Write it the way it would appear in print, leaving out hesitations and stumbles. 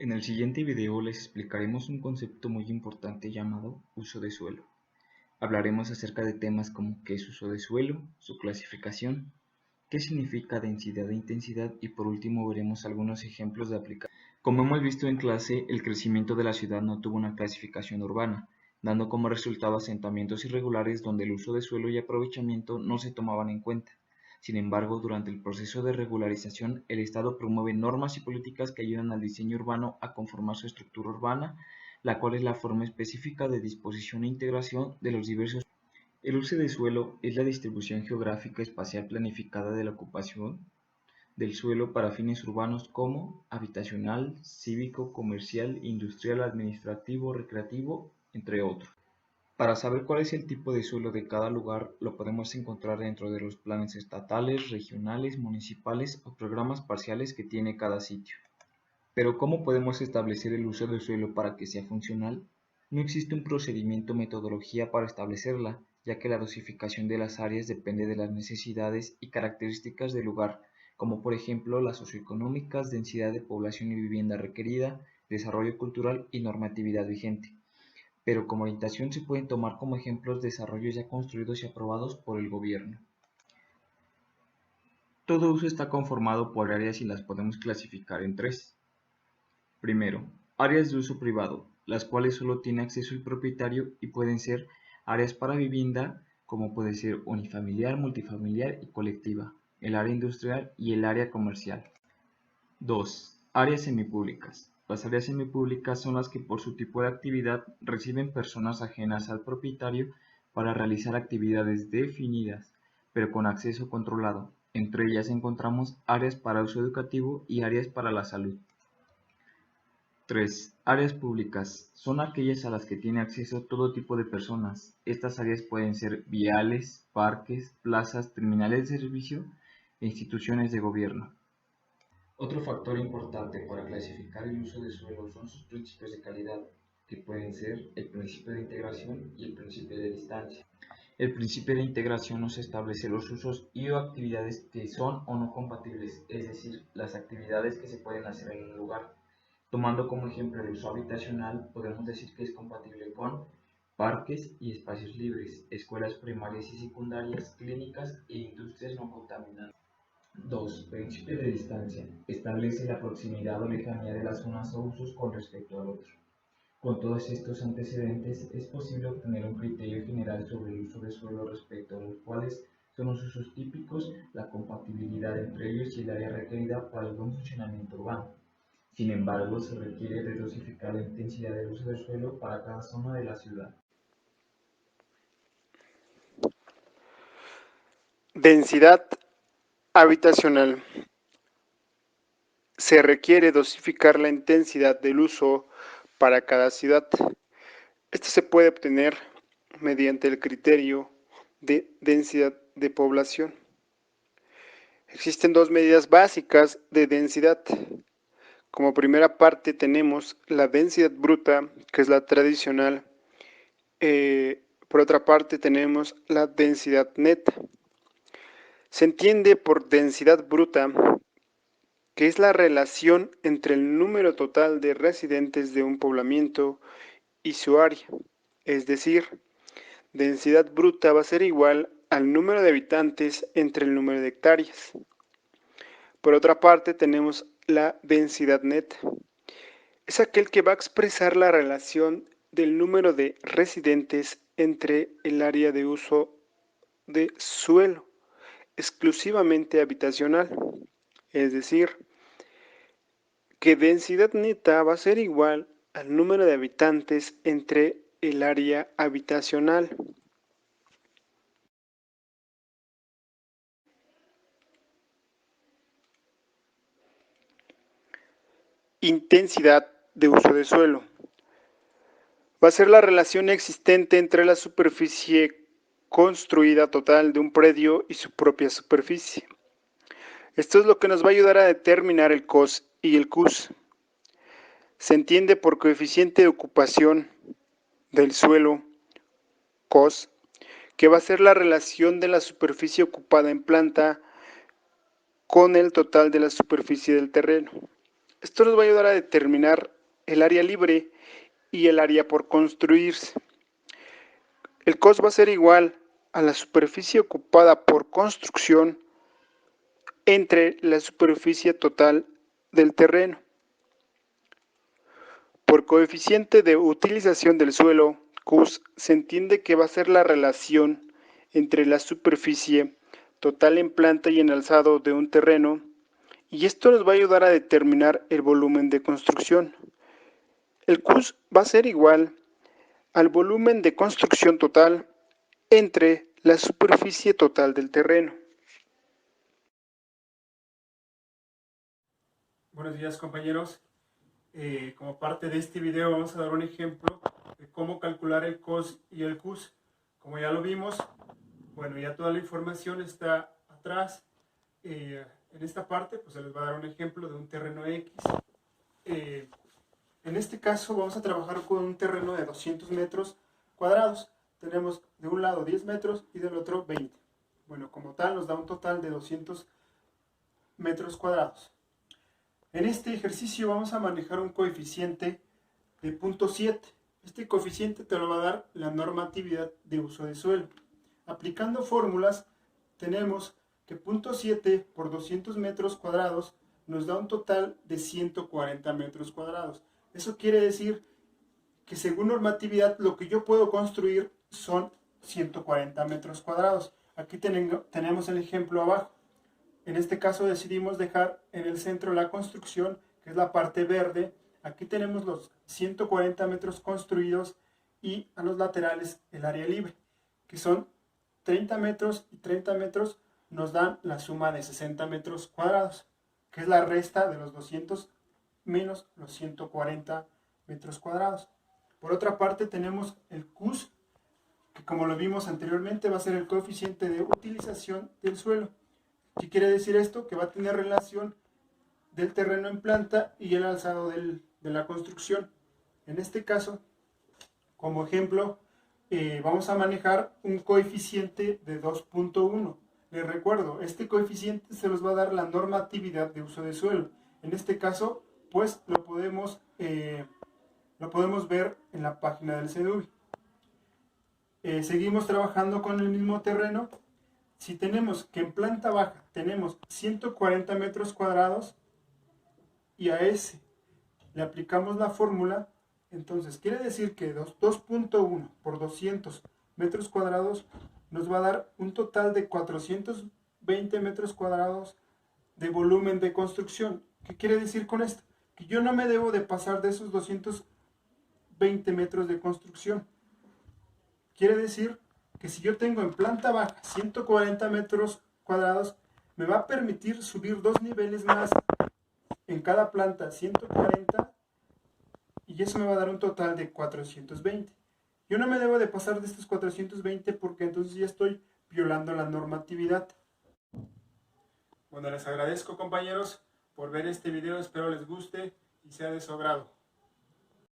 En el siguiente video les explicaremos un concepto muy importante llamado uso de suelo. Hablaremos acerca de temas como qué es uso de suelo, su clasificación, qué significa densidad e intensidad y por último veremos algunos ejemplos de aplicación. Como hemos visto en clase, el crecimiento de la ciudad no tuvo una clasificación urbana, dando como resultado asentamientos irregulares donde el uso de suelo y aprovechamiento no se tomaban en cuenta. Sin embargo, durante el proceso de regularización, el Estado promueve normas y políticas que ayudan al diseño urbano a conformar su estructura urbana, la cual es la forma específica de disposición e integración de los diversos. El uso de suelo es la distribución geográfica espacial planificada de la ocupación del suelo para fines urbanos como habitacional, cívico, comercial, industrial, administrativo, recreativo, entre otros. Para saber cuál es el tipo de suelo de cada lugar, lo podemos encontrar dentro de los planes estatales, regionales, municipales o programas parciales que tiene cada sitio. Pero ¿cómo podemos establecer el uso del suelo para que sea funcional? No existe un procedimiento o metodología para establecerla, ya que la dosificación de las áreas depende de las necesidades y características del lugar, como por ejemplo las socioeconómicas, densidad de población y vivienda requerida, desarrollo cultural y normatividad vigente. Pero como orientación se pueden tomar como ejemplos desarrollos ya construidos y aprobados por el gobierno. Todo uso está conformado por áreas y las podemos clasificar en tres. Primero, áreas de uso privado, las cuales solo tiene acceso el propietario y pueden ser áreas para vivienda, como puede ser unifamiliar, multifamiliar y colectiva, el área industrial y el área comercial. 2. Áreas semipúblicas. Las áreas semipúblicas son las que por su tipo de actividad reciben personas ajenas al propietario para realizar actividades definidas, pero con acceso controlado. Entre ellas encontramos áreas para uso educativo y áreas para la salud. 3. Áreas públicas. Son aquellas a las que tiene acceso todo tipo de personas. Estas áreas pueden ser viales, parques, plazas, terminales de servicio e instituciones de gobierno. Otro factor importante para clasificar el uso de suelo son sus principios de calidad, que pueden ser el principio de integración y el principio de distancia. El principio de integración nos establece los usos y o actividades que son o no compatibles, es decir, las actividades que se pueden hacer en un lugar. Tomando como ejemplo el uso habitacional, podemos decir que es compatible con parques y espacios libres, escuelas primarias y secundarias, clínicas e industrias no contaminantes. 2. Principio de distancia. Establece la proximidad o lejanía de las zonas o usos con respecto al otro. Con todos estos antecedentes, es posible obtener un criterio general sobre el uso de suelo respecto a los cuales son los usos típicos, la compatibilidad entre ellos y el área requerida para el buen funcionamiento urbano. Sin embargo, se requiere de dosificar la intensidad del uso del suelo para cada zona de la ciudad. Densidad habitacional. Se requiere dosificar la intensidad del uso para cada ciudad. Esto se puede obtener mediante el criterio de densidad de población. Existen dos medidas básicas de densidad. Como primera parte tenemos la densidad bruta, que es la tradicional. Por otra parte tenemos la densidad neta. Se entiende por densidad bruta que es la relación entre el número total de residentes de un poblamiento y su área. Es decir, densidad bruta va a ser igual al número de habitantes entre el número de hectáreas. Por otra parte tenemos la densidad neta. Es aquel que va a expresar la relación del número de residentes entre el área de uso de suelo exclusivamente habitacional. Es decir, que densidad neta va a ser igual al número de habitantes entre el área habitacional. Intensidad de uso de suelo. Va a ser la relación existente entre la superficie construida total de un predio y su propia superficie. Esto es lo que nos va a ayudar a determinar el COS y el CUS. Se entiende por coeficiente de ocupación del suelo, COS, que va a ser la relación de la superficie ocupada en planta con el total de la superficie del terreno. Esto nos va a ayudar a determinar el área libre y el área por construirse. El cos va a ser igual a la superficie ocupada por construcción entre la superficie total del terreno. Por coeficiente de utilización del suelo, CUS, se entiende que va a ser la relación entre la superficie total en planta y en alzado de un terreno, y esto nos va a ayudar a determinar el volumen de construcción. El CUS va a ser igual al volumen de construcción total entre la superficie total del terreno. Buenos días, compañeros. Como parte de este video vamos a dar un ejemplo de cómo calcular el COS y el CUS. Como ya lo vimos, bueno, ya toda la información está atrás. En esta parte pues se les va a dar un ejemplo de un terreno X. En este caso vamos a trabajar con un terreno de 200 metros cuadrados. Tenemos de un lado 10 metros y del otro 20. Bueno, como tal nos da un total de 200 metros cuadrados. En este ejercicio vamos a manejar un coeficiente de 0.7. Este coeficiente te lo va a dar la normatividad de uso de suelo. Aplicando fórmulas, tenemos que 0.7 por 200 metros cuadrados nos da un total de 140 metros cuadrados. Eso quiere decir que según normatividad lo que yo puedo construir son 140 metros cuadrados. Aquí tenemos el ejemplo abajo. En este caso decidimos dejar en el centro la construcción, que es la parte verde. Aquí tenemos los 140 metros construidos y a los laterales el área libre, que son 30 metros y 30 metros nos dan la suma de 60 metros cuadrados, que es la resta de los 200 menos los 140 metros cuadrados. Por otra parte tenemos el CUS, que como lo vimos anteriormente va a ser el coeficiente de utilización del suelo. ¿Qué quiere decir esto? Que va a tener relación del terreno en planta y el alzado de la construcción. En este caso, como ejemplo, vamos a manejar un coeficiente de 2.1. Les recuerdo, este coeficiente se nos va a dar la normatividad de uso de suelo. En este caso, pues lo podemos ver en la página del CEDUBI. Seguimos trabajando con el mismo terreno. Si tenemos que en planta baja tenemos 140 metros cuadrados y a ese le aplicamos la fórmula, entonces quiere decir que 2.1 por 200 metros cuadrados nos va a dar un total de 420 metros cuadrados de volumen de construcción. ¿Qué quiere decir con esto? Que yo no me debo de pasar de esos 220 metros de construcción. Quiere decir que si yo tengo en planta baja 140 metros cuadrados, me va a permitir subir 2 niveles más en cada planta 140 y eso me va a dar un total de 420. Yo no me debo de pasar de estos 420 porque entonces ya estoy violando la normatividad. Bueno, les agradezco, compañeros, por ver este video, espero les guste y sea de su agrado.